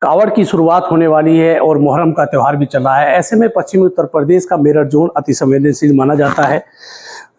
कावड़ की शुरुआत होने वाली है और मुहर्रम का त्यौहार भी चल रहा है। ऐसे में पश्चिमी उत्तर प्रदेश का मेरठ जोन अति संवेदनशील माना जाता है।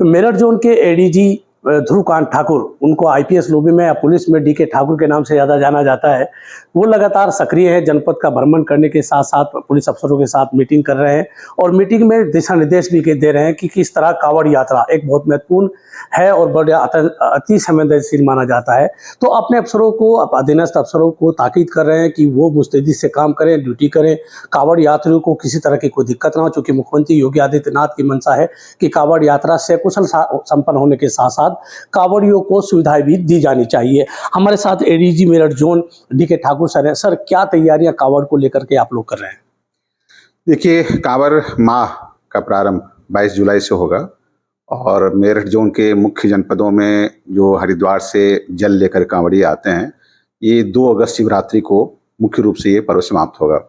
मेरठ जोन के एडीजी ध्रुवकांत ठाकुर, उनको आईपीएस लॉबी में या पुलिस में डीके ठाकुर के नाम से ज़्यादा जाना जाता है, वो लगातार सक्रिय है। जनपद का भ्रमण करने के साथ साथ पुलिस अफसरों के साथ मीटिंग कर रहे हैं और मीटिंग में दिशा निर्देश भी दे रहे हैं कि किस तरह कावड़ यात्रा एक बहुत महत्वपूर्ण है और बड़ा अति संवेदनशील माना जाता है। तो अपने अफसरों को, अधीनस्थ अफसरों को ताकीद कर रहे हैं कि वो मुस्तैदी से काम करें, ड्यूटी करें, कावड़ यात्रियों को किसी तरह की कोई दिक्कत ना हो। चूँकि मुख्यमंत्री योगी आदित्यनाथ की मंशा है कि कावड़ यात्रा से कुशल संपन्न होने के साथ साथ कावड़ियों को सुविधाएं भी दी जानी चाहिए। हमारे साथ ADG Meerut zone DK Thakur sir हैं। सर, क्या तैयारियां कावड़ को लेकर के आप लोग कर रहे हैं? देखिए, कांवड़ माह का प्रारंभ 22 जुलाई से होगा और मेरठ जोन के मुख्य जनपदों में जो हरिद्वार से जल लेकर कांवड़िए आते हैं, ये 2 अगस्त शिवरात्रि को मुख्य रूप से ये पर्व समाप्त होगा।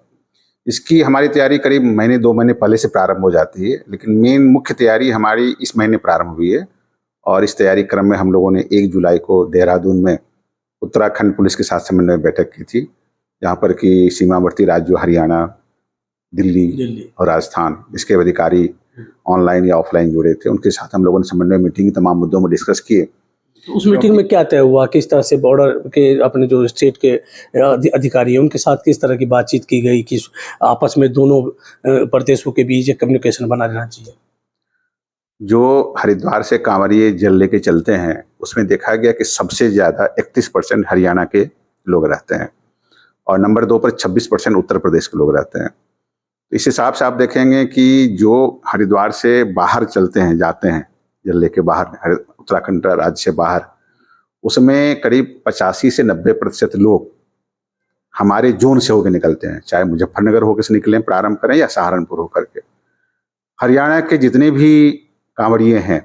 इसकी हमारी तैयारी करीब महीने 2 महीने पहले से प्रारंभ हो जाती है, लेकिन मेन मुख्य तैयारी हमारी इस महीने प्रारंभ हुई है। और इस तैयारी क्रम में हम लोगों ने 1 जुलाई को देहरादून में उत्तराखंड पुलिस के साथ समन्वय बैठक की थी, जहाँ पर कि सीमावर्ती राज्यों हरियाणा, दिल्ली और राजस्थान, इसके अधिकारी ऑनलाइन या ऑफलाइन जुड़े थे। उनके साथ हम लोगों ने समन्वय मीटिंग तमाम मुद्दों में डिस्कस किए। तो उस मीटिंग में क्या तय हुआ? किस तरह से बॉर्डर के अपने जो स्टेट के अधिकारी हैं उनके साथ किस तरह की बातचीत की गई कि आपस में दोनों प्रदेशों के बीच एक कम्युनिकेशन बना रहना चाहिए? जो हरिद्वार से कांवड़िए जल लेके चलते हैं, उसमें देखा गया कि सबसे ज़्यादा 31% हरियाणा के लोग रहते हैं और नंबर 2 पर 26% उत्तर प्रदेश के लोग रहते हैं। इस हिसाब से आप देखेंगे कि जो हरिद्वार से बाहर चलते हैं, जाते हैं जल लेके बाहर, उत्तराखंड राज्य से बाहर, उसमें करीब 85 से 90% लोग हमारे जोन से होकर निकलते हैं, चाहे मुजफ्फरनगर होकर से निकलें, प्रारंभ करें, या सहारनपुर होकर के। हरियाणा के जितने भी कांवड़िए हैं,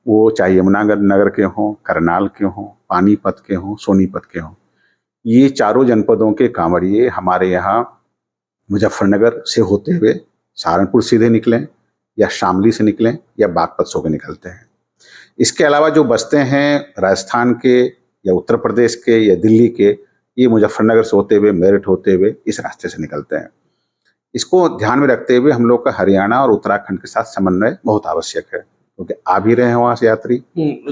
वो चाहे यमुनानगर के हों, करनाल के हों, पानीपत के हों, सोनीपत के हों, ये चारों जनपदों के कांवड़िए हमारे यहाँ मुजफ्फरनगर से होते हुए सहारनपुर सीधे निकलें, या शामली से निकलें, या बागपत से होकर निकलते हैं। इसके अलावा जो बसते हैं राजस्थान के या उत्तर प्रदेश के या दिल्ली के, ये मुजफ्फरनगर से होते हुए, मेरठ होते हुए इस रास्ते से निकलते हैं। इसको ध्यान में रखते हुए हम लोग का हरियाणा और उत्तराखंड के साथ समन्वय बहुत आवश्यक है, क्योंकि आ भी रहे हैं वहाँ से यात्री,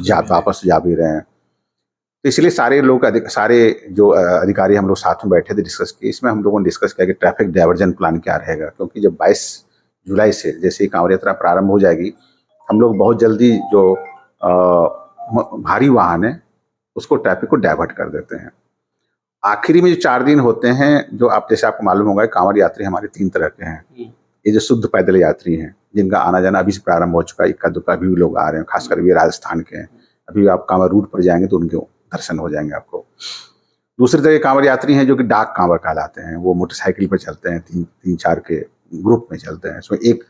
वापस जा भी रहे हैं। तो इसलिए सारे लोग, सारे जो अधिकारी हम लोग साथ में बैठे थे, डिस्कस किए। इसमें हम लोगों ने डिस्कस किया कि ट्रैफिक डाइवर्जन प्लान क्या रहेगा, क्योंकि जब 22 जुलाई से जैसे ही कांवड़ यात्रा प्रारंभ हो जाएगी, हम लोग बहुत जल्दी जो भारी वाहन है उसको, ट्रैफिक को डाइवर्ट कर देते हैं। आखिरी में जो 4 दिन होते हैं, जो आप जैसे आपको मालूम होगा, कांवड़ यात्री हमारे 3 तरह के हैं। ये जो शुद्ध पैदल यात्री हैं, जिनका आना जाना अभी से प्रारंभ हो चुका है, इक्का दुक्का अभी भी लोग आ रहे हैं, खासकर भी राजस्थान के हैं। अभी आप कांवड़ रूट पर जाएंगे तो उनके दर्शन हो जाएंगे आपको। दूसरी तरह के कांवड़ यात्री हैं जो कि डाक कांवड़ कहलाते हैं। वो मोटरसाइकिल पर चलते हैं, 3-4 के ग्रुप में चलते हैं। इसमें एक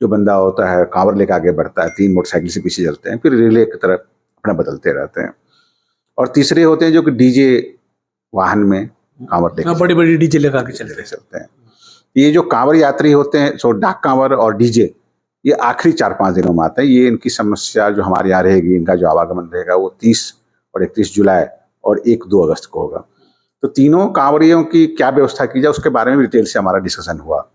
जो बंदा होता है कांवड़ लेकर आगे बढ़ता है, 3 मोटरसाइकिल से पीछे चलते हैं, फिर रिले की तरफ अपना बदलते रहते हैं। और तीसरे होते हैं जो कि डीजे वाहन में कांवड़ लेकर, बड़ी डीजे लगा के चलते हैं। ये जो कांवड़ यात्री होते हैं, सो डाक कांवड़ और डीजे, ये आखिरी 4-5 दिनों में आते हैं। ये इनकी समस्या जो हमारे यहाँ रहेगी, इनका जो आवागमन रहेगा, वो 30 और 31 जुलाई और 1-2 अगस्त को होगा। तो तीनों कांवड़ियों की क्या व्यवस्था की जाए, उसके बारे में डिटेल से हमारा डिस्कशन हुआ।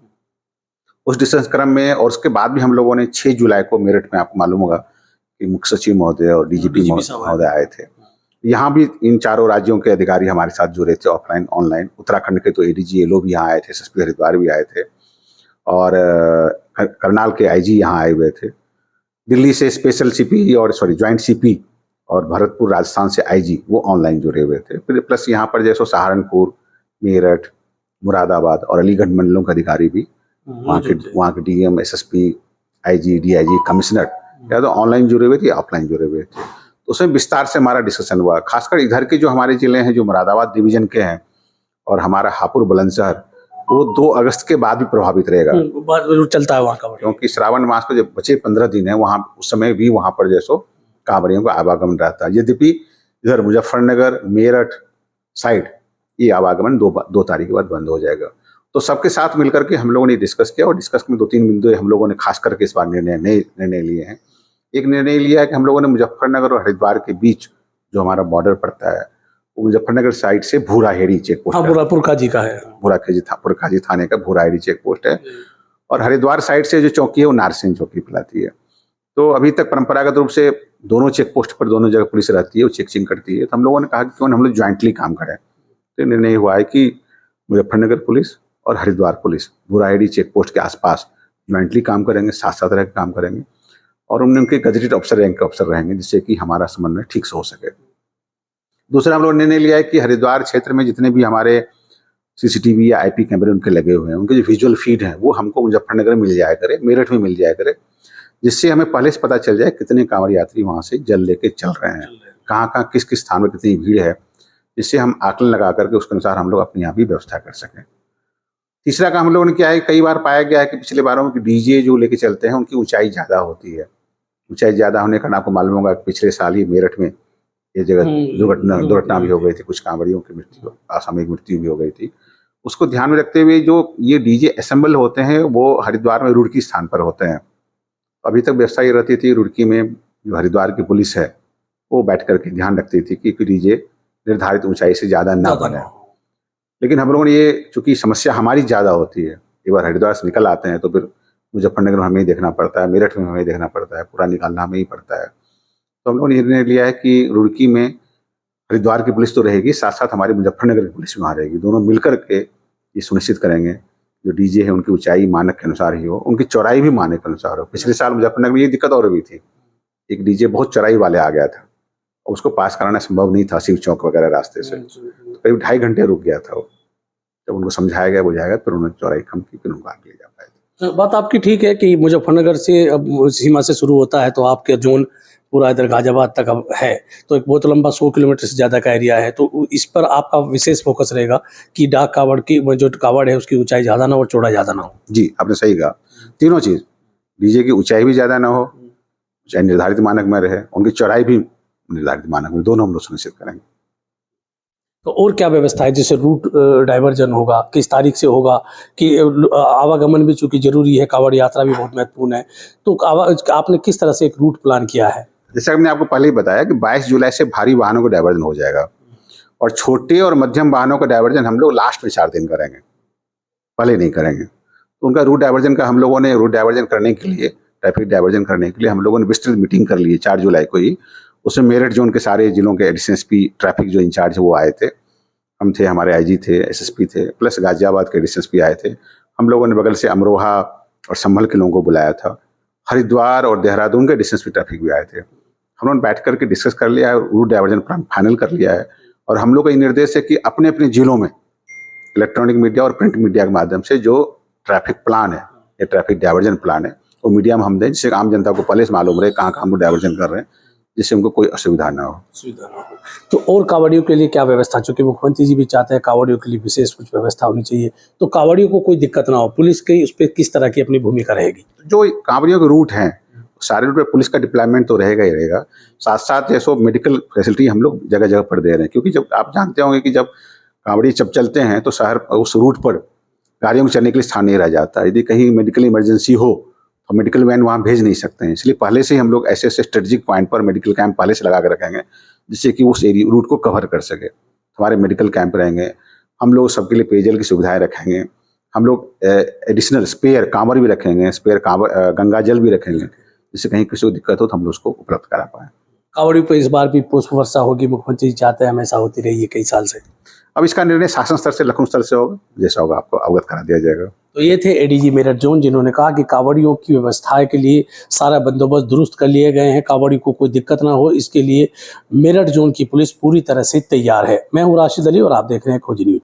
उस डिस्कशन क्रम में और उसके बाद भी हम लोगों ने 6 जुलाई को मेरठ में, आपको मालूम होगा कि मुख्य सचिव महोदय और डीजीपी महोदय आए थे। यहाँ भी इन चारों राज्यों के अधिकारी हमारे साथ जुड़े थे, ऑफलाइन ऑनलाइन। उत्तराखंड के तो एडीजी एलओ भी यहाँ आए थे, एसएसपी हरिद्वार भी आए थे, और करनाल के आईजी यहाँ आए हुए थे। दिल्ली से स्पेशल सीपी और ज्वाइंट सीपी और भरतपुर राजस्थान से आईजी, वो ऑनलाइन जुड़े हुए थे। फिर प्लस यहाँ पर जैसे सहारनपुर, मेरठ, मुरादाबाद और अलीगढ़ मंडलों के अधिकारी भी, वहाँ के DM, SSP, IG, DIG, commissioner, या तो ऑनलाइन जुड़े हुए थे या ऑफलाइन जुड़े हुए थे। तो उसमें विस्तार से हमारा डिस्कशन हुआ। खासकर इधर के जो हमारे जिले हैं, जो मुरादाबाद डिवीजन के हैं, और हमारा हापुड़ बुलंदशहर, वो 2 अगस्त के बाद भी प्रभावित रहेगा, चलता है वहाँ का, क्योंकि श्रावण मास को जब बचे 15 दिन है, वहाँ उस समय भी वहाँ पर जैसो कांवड़ियों का आवागमन रहता है। यद्यपि इधर मुजफ्फरनगर, मेरठ साइड ये आवागमन 2 तारीख के बाद बंद हो जाएगा। तो सबके साथ मिलकर के हम लोगों ने डिस्कस किया, और डिस्कस में 2-3 बिंदु हम लोगों ने खास करके इस बार निर्णय लिए हैं। एक निर्णय लिया है कि हम लोगों ने मुजफ्फरनगर और हरिद्वार के बीच जो हमारा बॉर्डर पड़ता है, वो मुजफ्फरनगर साइड से भूराहेड़ी चेक पोस्ट हाँ, है। पुरकाजी का है। पुरकाजी थाने का भूराहेड़ी चेक पोस्ट है। और हरिद्वार साइड से जो चौकी है वो नारसिंह चौकी पिलाती है। तो अभी तक परंपरागत रूप से दोनों चेक पोस्ट पर दोनों जगह पुलिस रहती है, वो चेकिंग करती है। तो हम लोगों ने कहा कि क्यों हम लोग ज्वाइंटली काम करें। तो निर्णय हुआ है कि मुजफ्फरनगर पुलिस और हरिद्वार पुलिस भूराहेड़ी चेक पोस्ट के आसपास ज्वाइंटली काम करेंगे, साथ साथ रह काम करेंगे और उनके गजेटेड अफसर रैंक के अफसर रहेंगे, जिससे कि हमारा समन्वय ठीक से हो सके। दूसरा हम लोगों ने निर्णय लिया है कि हरिद्वार क्षेत्र में जितने भी हमारे सीसीटीवी या आईपी कैमरे उनके लगे हुए हैं, उनके जो विजुअल फीड है वो हमको मुजफ्फरनगर में मिल जाया करे, मेरठ में मिल जाया करे, जिससे हमें पहले से पता चल जाए कितने कांवड़ यात्री वहाँ से जल लेके चल रहे हैं, कहाँ कहाँ किस किस स्थान में कितनी भीड़ है, जिससे हम आकलन लगा करके उसके अनुसार हम लोग अपने यहाँ भी व्यवस्था कर सकें। तीसरा काम हम लोगों ने क्या है, कई बार पाया गया है कि पिछले बारों में डीजे जो लेके चलते हैं उनकी ऊंचाई ज़्यादा होती है। ऊंचाई ज़्यादा होने का आपको मालूम होगा, पिछले साल ही मेरठ में ये जगह दुर्घटना भी हो गई थी, कुछ कांवड़ियों की मृत्यु, असामयिक मृत्यु भी हो गई थी। उसको ध्यान में रखते हुए जो ये डीजे असेंबल होते हैं वो हरिद्वार में रुड़की स्थान पर होते हैं। अभी तक व्यवस्था ये रहती थी, रुड़की में जो हरिद्वार की पुलिस है वो बैठ करके ध्यान रखती थी कि डीजे निर्धारित ऊंचाई से ज़्यादा ना बने। लेकिन हम लोगों ने ये, चूंकि समस्या हमारी ज़्यादा होती है, एक बार हरिद्वार से निकल आते हैं तो फिर मुजफ्फरनगर में हमें ही देखना पड़ता है, मेरठ में हमें ही देखना पड़ता है, पूरा निकालना हमें ही पड़ता है। तो हम लोगों ने निर्णय लिया है कि रुड़की में हरिद्वार की पुलिस तो रहेगी, साथ साथ हमारी मुजफ्फरनगर की पुलिस वहाँ रहेगी। दोनों मिलकर के ये सुनिश्चित करेंगे जो डीजे है उनकी ऊंचाई मानक के अनुसार ही हो, उनकी चौड़ाई भी मानक के अनुसार हो। पिछले साल मुजफ्फरनगर में ये दिक्कत और भी थी, एक डीजे बहुत चौड़ाई वाले आ गया था, उसको पास कराना संभव नहीं था शिव चौक वगैरह रास्ते से, तो करीब 2.5 घंटे रुक गया था वो। जब उनको समझाया गया बुझाया गया फिर उन्होंने चौड़ाई कम की, फिर उनको आगे ले जा पाए। बात आपकी ठीक है कि मुजफ्फरनगर से अब सीमा से शुरू होता है तो आपके जोन पूरा इधर गाजियाबाद तक अब है, तो एक बहुत लंबा 100 किलोमीटर से ज़्यादा का एरिया है। तो इस पर आपका विशेष फोकस रहेगा कि डाक कावड़ की जो कावड़ है उसकी ऊंचाई ज़्यादा ना हो और चौड़ाई ज़्यादा ना हो। जी, आपने सही कहा, तीनों चीज़, डीजे की ऊंचाई भी ज़्यादा ना हो, ऊंचाई निर्धारित मानक में रहे, उनकी चौड़ाई भी निर्धारित मानक में, दोनों हम लोग सुनिश्चित करेंगे। तो और क्या व्यवस्था है, जैसे रूट डाइवर्जन होगा, किस तारीख से होगा, कि आवागमन भी चूंकि जरूरी है, कावड़ यात्रा भी बहुत महत्वपूर्ण है, तो आपने किस तरह से एक रूट प्लान किया है? जैसा कि मैंने आपको पहले ही बताया कि 22 जुलाई से भारी वाहनों का डाइवर्जन हो जाएगा और छोटे और मध्यम वाहनों का डाइवर्जन हम लोग लास्ट में 4 दिन करेंगे, पहले नहीं करेंगे। तो उनका रूट डाइवर्जन का हम लोगों ने रूट डाइवर्जन करने के लिए, ट्रैफिक डाइवर्जन करने के लिए हम लोगों ने विस्तृत मीटिंग कर ली है 4 जुलाई को ही। उसमें मेरठ जोन के सारे जिलों के एडिशनल एसपी ट्रैफिक जो इंचार्ज है वो आए थे, हम थे, हमारे आईजी थे, एसएसपी थे, प्लस गाजियाबाद के एडिशनल एसपी आए थे। हम लोगों ने बगल से अमरोहा और संभल के लोगों को बुलाया था, हरिद्वार और देहरादून के एडिशनल एसपी ट्रैफिक भी आए थे। हम लोगों ने बैठ करके डिस्कस कर लिया है, रूट डाइवर्जन फाइनल कर लिया है और हम लोग का ये निर्देश है कि अपने अपने जिलों में इलेक्ट्रॉनिक मीडिया और प्रिंट मीडिया के माध्यम से जो ट्रैफिक प्लान है या ट्रैफिक डाइवर्जन प्लान है वो मीडिया में हम दें, जिससे आम जनता को पहले से मालूम रहे कहाँ हम लोग डाइवर्जन कर रहे हैं, जिससे उनको कोई असुविधा ना हो। तो और कावड़ियों के लिए क्या व्यवस्था, चूंकि मुख्यमंत्री जी भी चाहते हैं कावड़ियों के लिए विशेष कुछ व्यवस्था होनी चाहिए, तो कावड़ियों को कोई दिक्कत ना हो, पुलिस की उस पर किस तरह की अपनी भूमिका रहेगी? जो कांवड़ियों के रूट हैं सारे रूट पे पुलिस का डिप्लॉयमेंट तो रहेगा ही रहेगा, साथ साथ जैसो मेडिकल फैसिलिटी हम लोग जगह जगह पर दे रहे हैं। क्योंकि जब आप जानते होंगे कि जब कांवड़ी जब चलते हैं तो शहर उस रूट पर गाड़ियों को चलने के लिए स्थान नहीं रह जाता। यदि कहीं मेडिकल इमरजेंसी हो तो मेडिकल वैन वहाँ भेज नहीं सकते हैं, इसलिए पहले से ही हम लोग ऐसे ऐसे स्ट्रेटेजिक पॉइंट पर मेडिकल कैंप पहले से लगा कर रखेंगे, जिससे कि उस एरिया रूट को कवर कर सके। हमारे मेडिकल कैंप रहेंगे, हम लोग सबके लिए पेयजल की सुविधाएं रखेंगे, हम लोग एडिशनल स्पेयर कांवर भी रखेंगे, स्पेयर कांवर गंगा जल भी रखेंगे, जिससे कहीं किसी को दिक्कत हो तो हम लोग उसको उपलब्ध करा पाएँ। कावड़ियों पर इस बार भी पुष्प वर्षा होगी, मुख्यमंत्री चाहते हैं हमेशा होती रही है कई साल से। अब इसका निर्णय शासन स्तर से, लखनऊ स्तर से होगा, जैसा होगा आपको अवगत करा दिया जाएगा। तो ये थे एडीजी मेरठ जोन, जिन्होंने कहा कि कावड़ियों की व्यवस्था के लिए सारा बंदोबस्त दुरुस्त कर लिए गए हैं, कावड़ी को कोई दिक्कत ना हो, इसके लिए मेरठ जोन की पुलिस पूरी तरह से तैयार है। मैं हूँ राशिद अली और आप देख रहे हैं खोज न्यूज।